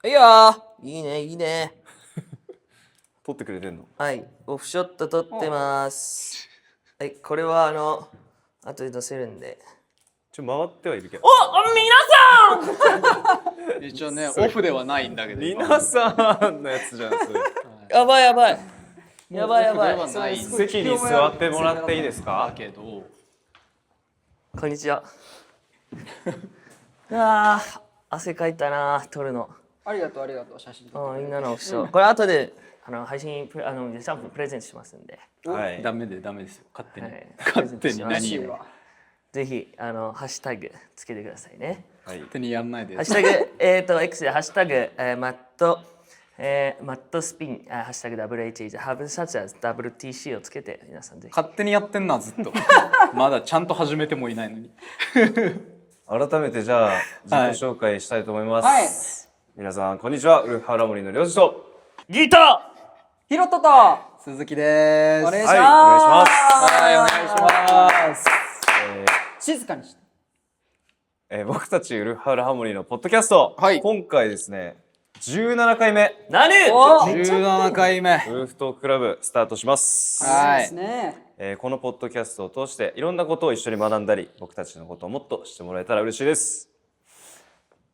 いやー、いいねいいね。撮ってくれてんの？はい、オフショット撮ってます。はい、これは後で出せるんで。回ってはいるけど。お、皆さん一応ね、オフではないんだけど。皆さんのやつじゃんそれ。やばいやばい。もうやばいやばい。オフではないんだ席に座ってもらっていいですか？けど。こんにちは。あー、汗かいたな、撮るの。ありがとう写真撮ってみんなのオフショット。これ後で配信シャンプープレゼントしますんで。はい。ダメですよ。勝手に。はい、勝手に嬉しい何わ。ぜひハッシュタグつけてくださいね。はい。勝手にやんないで。ハッシュタグX でハッシュタグマットスピンハッシュタグ WHH ハブサチャーズ WTC をつけて皆さんぜひ。勝手にやってんなずっと。まだちゃんと始めてもいないのに。改めてじゃあ自己紹介したいと思います。はい皆さんこんにちは。ウルフハラモニーのりょうじと。ギタヒロトと鈴木です。お願いします。はいお願いしますはい、お願いします。静かにして。僕たちウルフハラモニーのポッドキャスト。はい今回ですね17回目ー何お17回目。ウルフトーククラブスタートします。はいですね。このポッドキャストを通していろんなことを一緒に学んだり僕たちのことをもっと知ってもらえたら嬉しいです。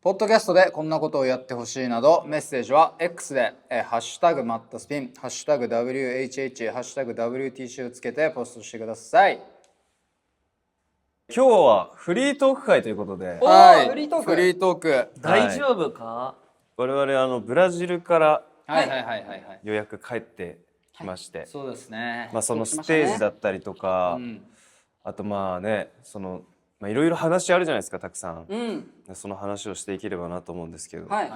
ポッドキャストでこんなことをやってほしいなどメッセージは X でハッシュタグマットスピン、ハッシュタグ WHH、ハッシュタグ WTC をつけてポストしてください。今日はフリートーク会ということでおはい、フリートークフリートーク。大丈夫か？我々ブラジルからはいはいはいはいはい。ようやく帰ってきまして、そうですね。そのステージだったりとか、あといろいろ話あるじゃないですかたくさん、うん。その話をしていければなと思うんですけど、はい。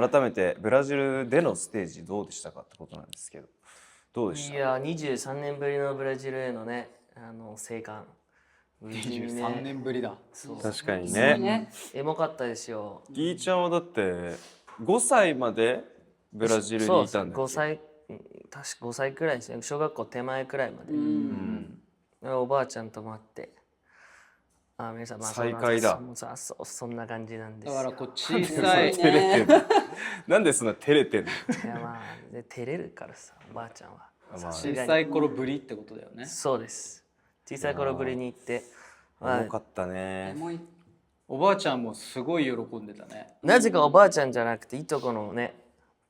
改めてブラジルでのステージどうでしたかってことなんですけど、どうでした？いや23年ぶりのブラジルへのね生還。無事にね23年ぶりだ。そう確かにすごいね。ね。エモかったですよ。ギーちゃんはだって5歳までブラジルにいたんだっ5け？歳確か5歳くらいですね。小学校手前くらいまで、おばあちゃんと待って、皆さん再会だ。そんな感じなんですよ。だからこう小さい照れてんのなんでそんな照れてんの？いやで照れるからさ、おばあちゃんは。小さい頃ぶりってことだよね。そうです。小さい頃ぶりに行って、よかったね。もうおばあちゃんもすごい喜んでたね。なぜかおばあちゃんじゃなくていとこのね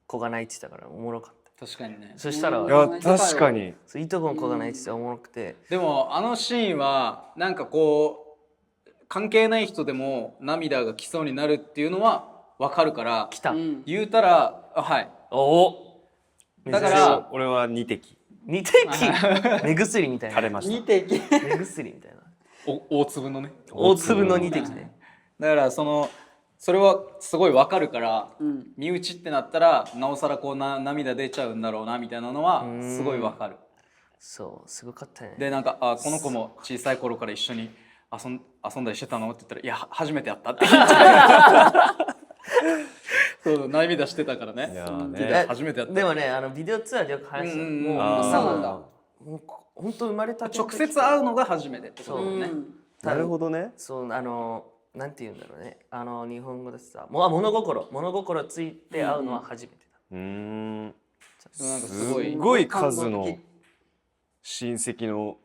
子が泣いてたからおもろかった。確かにね。そしたらいや確かにいとこの子が泣いてておもろくて。でもあのシーンはなんかこう関係ない人でも涙が来そうになるっていうのは分かるから来た。言うたらはいおお。だから俺は2滴二滴目薬みたいな。垂れました。見てき。目薬みたいな。大粒のね。大粒の二滴ね。だからそれはすごい分かるから、身内ってなったらなおさらこう涙出ちゃうんだろうなみたいなのはすごい分かる。そうすごかったね。でなんかこの子も小さい頃から一緒に遊んだりしてたのって言ったら「いや初めてやった」って言ってそう涙してたからね。いやーね聞いた初めてやった。でもねビデオツアーでよく話した。もうあーそうなんだ。もう本当生まれた直接会うのが初めてってことだよね。なるほどね。そうなんて言うんだろうね日本語でさ物心ついて会うのは初めてだ。なんかすすごいごい数の親戚の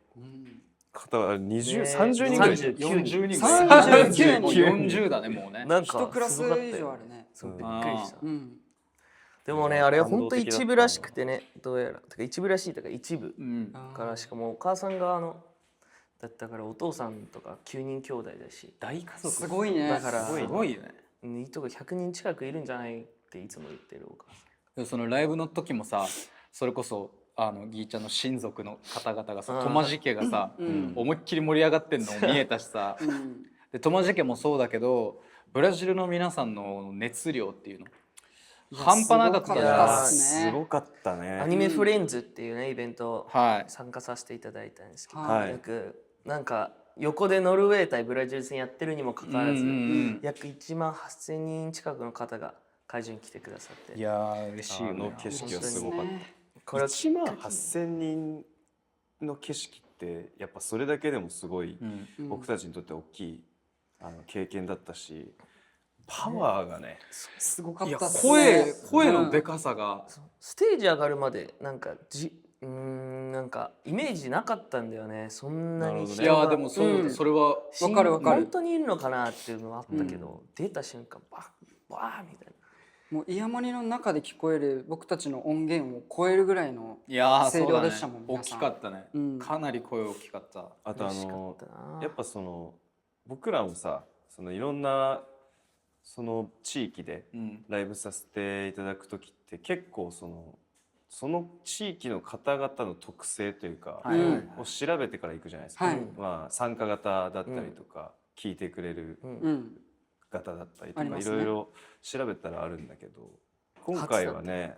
方が30人ぐらい。 39人。 40人ぐらい。 39人40だねもうね。なんか一クラスすごかった以上よあるね。そうびっくりした。うん。でもねあれ本当一部らしくてねどうやらてか一部らしいとか一部からしかもお母さんがだったからお父さんとか9人兄弟だし大家族すごいね。だからすごいよね。いいとこ100人近くいるんじゃないっていつも言ってるお母さん。でそのライブの時もさそれこそギーちゃんの親族の方々がさトマジ家がさ思いっきり盛り上がってんのも見えたしさでトマジ家もそうだけどブラジルの皆さんの熱量っていうの半端なかったいじやゃん。すごかったね。アニメフレンズっていうねイベントはい参加させていただいたんですけど、はいなんか横でノルウェー対ブラジル戦やってるにもかかわらず、約1万8,000人近くの方が会場に来てくださって。いやー嬉しいよね。景色はすごかった。これ1万8,000人の景色ってやっぱそれだけでもすごい僕たちにとって大きい経験だったし、パワーがね、すごかいやったっすね。声のでかさが、ステージ上がるまでなんかなんかイメージなかったんだよね。そんなになるほどねいやでもそれはわかるわかる本当にいるのかなっていうのはあったけど、出た瞬間バーみたいな。もうイヤモニの中で聞こえる僕たちの音源を超えるぐらいのいやー声量でしたもん、大きかったね、かなり声大きかった。あと嬉しかったな。やっぱその僕らもさ、そのいろんなその地域でライブさせていただく時って結構その地域の方々の特性というかを調べてから行くじゃないですか、はいまあ参加型だったりとか、聞いてくれる方だったりとか、いろいろ調べたらあるんだけど、今回はね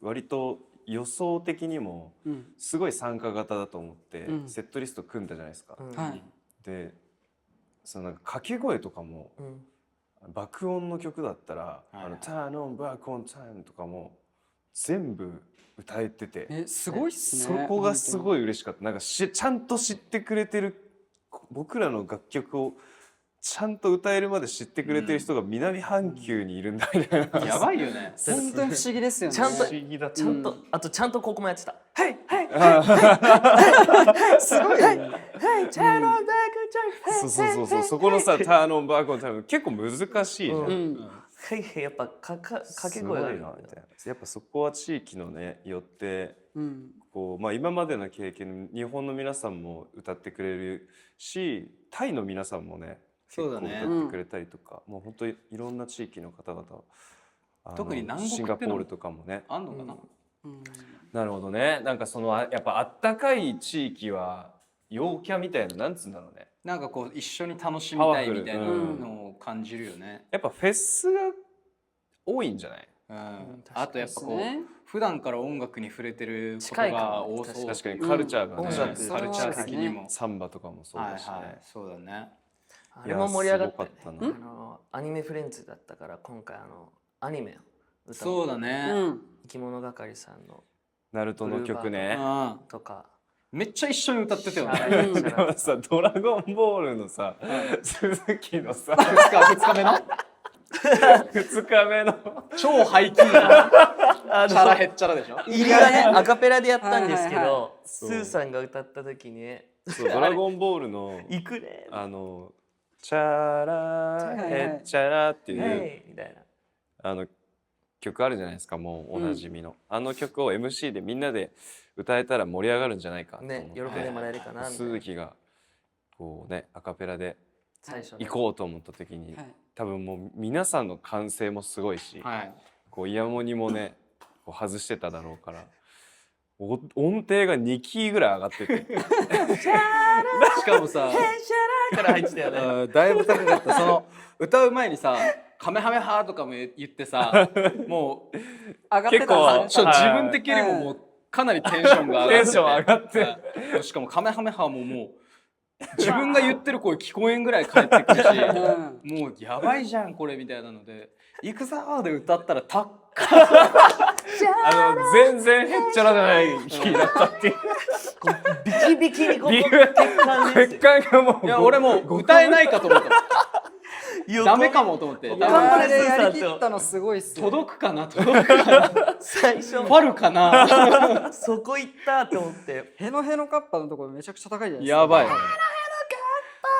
割と予想的にもすごい参加型だと思ってセットリスト組んだじゃないですか。でそのなんか掛け声とかも、爆音の曲だったら「ターンオン爆音タイム」とかも全部歌えてて、すごいっすそね。こがすごい嬉しかった。なんかちゃんと知ってくれてる、僕らの楽曲をちゃんと歌えるまで知ってくれてる人が南半球にいるんだみたいな、やばいよね。本当に不思議ですよね。ちゃんと不思議だった。ちゃんとあとちゃんとここもやってた。はいすごいよね。はいチャロバクチャイそうそこのさターンオンバークオンタイム結構難しいじゃん。はいやっぱ掛け声があるなみたいな。やっぱそこは地域のねよってこうまあ今までの経験、日本の皆さんも歌ってくれるし、タイの皆さんもね結構歌ってくれたりとか、もう本当にいろんな地域の方々、特に南国ってシンガポールとかもね。あんのかな。なるほどね。なんかそのやっぱあったかい地域は陽キャみたいな、なんつうんだろうね。なんかこう一緒に楽しみたいみたいなのを感じるよね。やっぱフェスが多いんじゃない？あとやっぱこう普段から音楽に触れてることが多そう。確かにカルチャーがね、音楽カルチャー的にもサンバとかもそうだしね。そうだね。あれも盛り上がったね。すごかったな。アニメフレンズだったから今回アニメを歌う。そうだね。生き物係さんのナルトの曲ねとかめっちゃ一緒に歌ってたよね。でもさ、ドラゴンボールのさ、鈴木のさ2日目の2日目の超ハイキーなチャラヘッチャラでしょ。入りがねアカペラでやったんですけど、スーさんが歌った時にね、ドラゴンボールの行くねチャラヘッチャラっていうみたいな曲あるじゃないですか、もうおなじみの曲を MC でみんなで歌えたら盛り上がるんじゃないかと思って、喜んでもらえるかな。鈴木がこうねアカペラで行行こうと思った時に、多分もう皆さんの歓声もすごいし、こうイヤモニもねこう外してただろうから、音程が2キーぐらい上がっててしかもさから入ってたよね。だいぶ高かった。その歌う前にさカメハメハとかも言ってさ、もう上がって結構た。自分的にももうかなりテンションがテンション上がって、しかもカメハメハももう自分が言ってる声聞こえんぐらい返ってくるし、もうやばいじゃんこれみたいなので「行くぞ!」で歌ったら全然へっちゃらじゃないキーだったっていうビキビキにここ血管がもう、いや俺もう歌えないかと思ったダメかもと思って、あれやりきったのすごいっすよ。届くかな最初ファルかなそこ行ったと思って、ヘノヘノカッパのところめちゃくちゃ高いじゃないですか。やばい。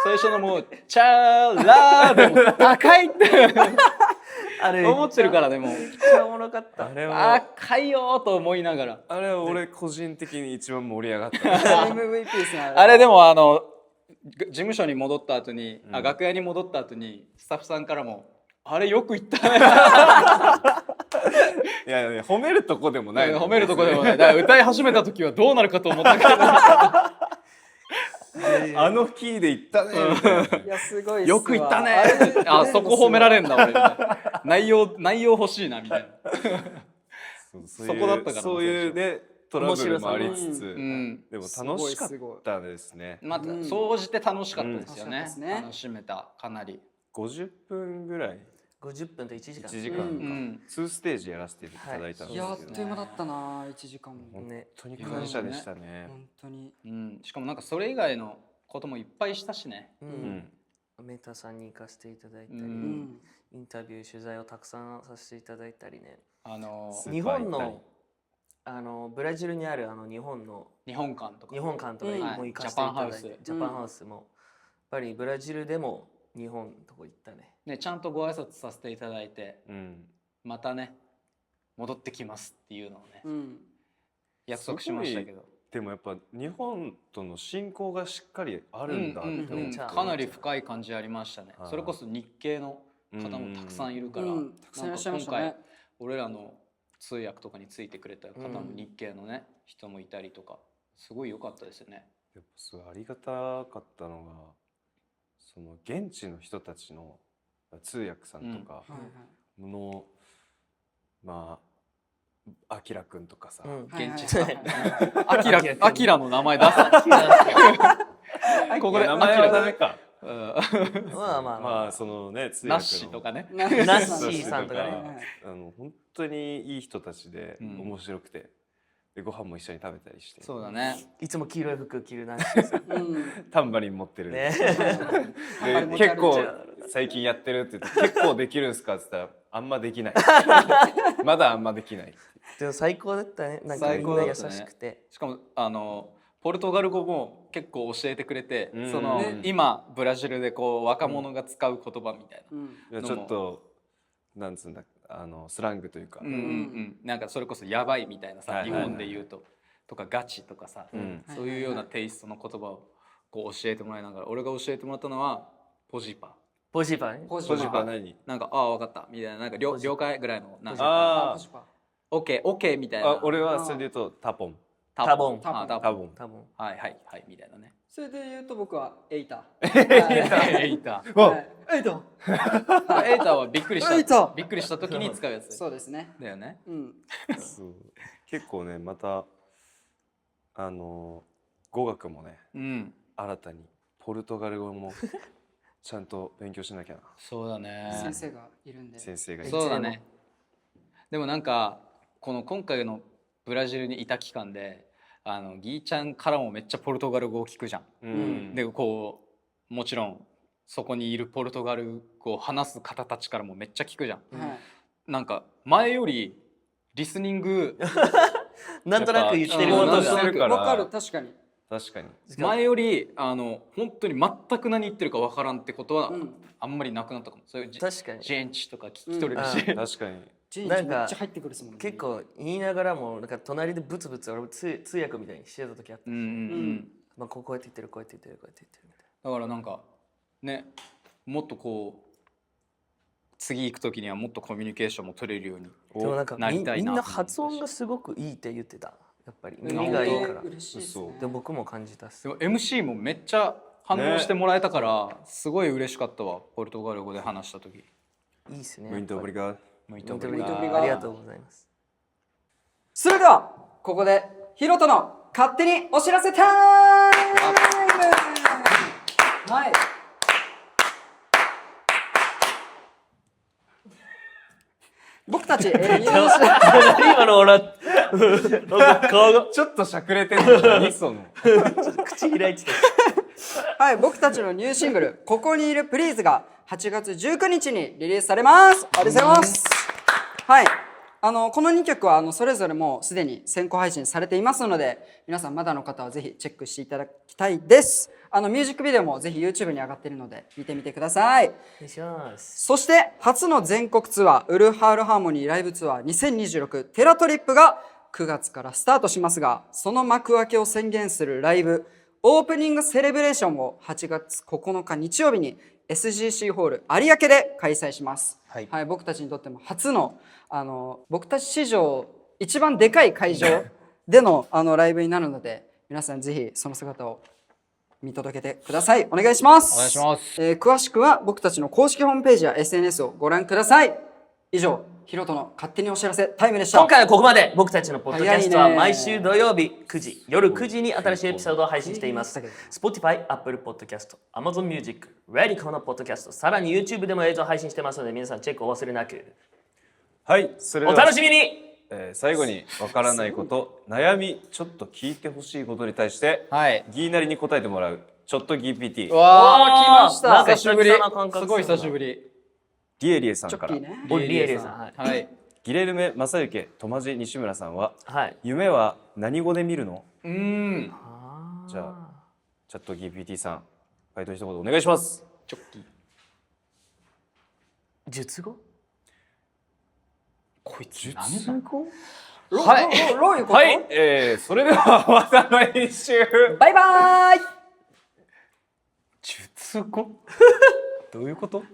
最初のもう「チャーラー」でも高いってあれ思ってるからね、もうめっちゃおもろかった。あれは高いよと思いながら、あれは俺個人的に一番盛り上がったMVP ですね。あれでも事務所に戻った後に、楽屋に戻った後にスタッフさんからも「あれよく言ったね」いや褒めるとこでもない、褒めるとこでもない。だから歌い始めた時はどうなるかと思ったけどキーで言ったねみたいな。いやすごいっすわ。よく言ったね。そこ褒められんだ俺みたいな。内容欲しいなみたいな。そこだったから。そういうねトラブルもありつつ、でも楽しかったですね。また総じて楽しかったですよね。楽しめた、かなり。50分ぐらい。50分と1時間。 1時間か。2ステージやらせていただいたんですけど、やっという間だったな、1時間も。本当に感謝でしたね。本当に。しかもなんかそれ以外のこともいっぱいしたしね。メタさんに行かせていただいたり、インタビュー取材をたくさんさせていただいたりね、日本のブラジルにある日本の日本館とかも行かせていただいて、ジャパンハウスもやっぱりブラジルでも日本のとこ行ったね。ちゃんとご挨拶させていただいて、またね戻ってきますっていうのをね、約束しましたけど。でもやっぱ日本との親交がしっかりあるんだって思って、かなり深い感じありましたね。それこそ日系の方もたくさんいるから、なんか今回俺らの通訳とかについてくれた方も日系のね人もいたりとか、すごい良かったですよね。やっぱすごいありがたかったのが、その現地の人たちの通訳さんとかの、まあアキラくんとかさ、現地でアキラの名前出すここで名前はダメか。まあそのね、通訳のナッシーとかね、ナッシーさんとかね、本当にいい人たちで面白くて、でご飯も一緒に食べたりして。そうだね。いつも黄色い服着るナッシーさん、タンバリン持ってる。ね、で結構最近やってるって言って、結構できるんすかって言ったら、あんまできない。まだあんまできない。でも最高だったね。なんかみんな優しくて。しかもポルトガル語も結構教えてくれて、その今ブラジルでこう若者が使う言葉みたいな、ちょっとなんつうんだ、スラングというか、なんかそれこそやばいみたいなさ、日本で言うととかガチとかさ、そういうようなテイストの言葉をこう教えてもらいながら、俺が教えてもらったのはポジパ。ポジパね。ポジパ何？なんか分かったみたいな、なんか了解ぐらいのなんかオッケーみたいな。俺はそれで言うとタポン。タボン。はいみたいなね。それで言うと僕はエイタ。エイタはびっくりした時に使うやつ。そうですね。だよね。結構ね、また語学もね、新たにポルトガル語もちゃんと勉強しなきゃな。そうだね。先生がいるんで。そうだね。でもなんか今回のブラジルにいた期間で、ギーちゃんからもめっちゃポルトガル語を聞くじゃん。でこうもちろんそこにいるポルトガル語を話す方たちからもめっちゃ聞くじゃん。なんか前よりリスニングなんとなく言ってることがわかる。確かに前より本当に全く何言ってるかわからんってことはあんまりなくなったかも。そういうジェンチとか聞き取れるし、確かになんか結構言いながらもなんか隣でブツブツ俺通訳みたいにしてた時あった。まあこうやって言ってるこうやって言ってるこうやって言ってるみたいな。だからなんかね、もっとこう次行く時にはもっとコミュニケーションも取れるようにでもなんかみんな発音がすごくいいって言ってた。やっぱり耳がいいから。で僕も感じたっす。でも MC もめっちゃ反応してもらえたからすごい嬉しかったわ。ポルトガル語で話した時。いいっすね。Muito obrigado。ありがとうございます。それではここでヒロトの勝手にお知らせタイム。はい。僕たち今の笑って顔がちょっとしゃくれてるの。何その口開いてた。はい、僕たちのニューシングル「ここにいるプリーズ」が8月19日にリリースされます。ありがとうございます。はい、この2曲はそれぞれもうすでに先行配信されていますので、皆さんまだの方はぜひチェックしていただきたいです。ミュージックビデオもぜひ YouTube に上がっているので見てみてください。お願いします。そして初の全国ツアーウルフハールハーモニーライブツアー2026テラトリップが9月からスタートしますが、その幕開けを宣言するライブオープニングセレブレーションを8月9日日曜日に SGC ホール有明で開催します。はい、僕たちにとっても初の僕たち史上一番でかい会場でのライブになるので、皆さんぜひその姿を見届けてください。お願いします。お願いします。詳しくは僕たちの公式ホームページや SNS をご覧ください。以上、ヒロトの勝手にお知らせタイムでした。今回はここまで。僕たちのポッドキャストは毎週土曜日夜9時に新しいエピソードを配信しています。Spotify、Apple Podcast、Amazon Music、Radical のポッドキャスト、さらに YouTube でも映像配信してますので、皆さんチェックお忘れなく。はい、それではお楽しみに。最後にわからないこと、悩み、ちょっと聞いてほしいことに対して、ギーなりに答えてもらうちょっと GPT。わー、来ました。なんか久しぶり。久々な感覚すごい久しぶり。リエリエさんから、チョッキーね。おリエリエさん。はい。はい。ギレルメ正幸トマジ西村さんは、はい。夢は何語で見るの？あじゃあチャット GPT さん回答一言お願いします。チョッキー。術語？こいつ何だ？ロはいロロいうこと、はい、それではまたの練習。バイバーイ。術語どういうこと？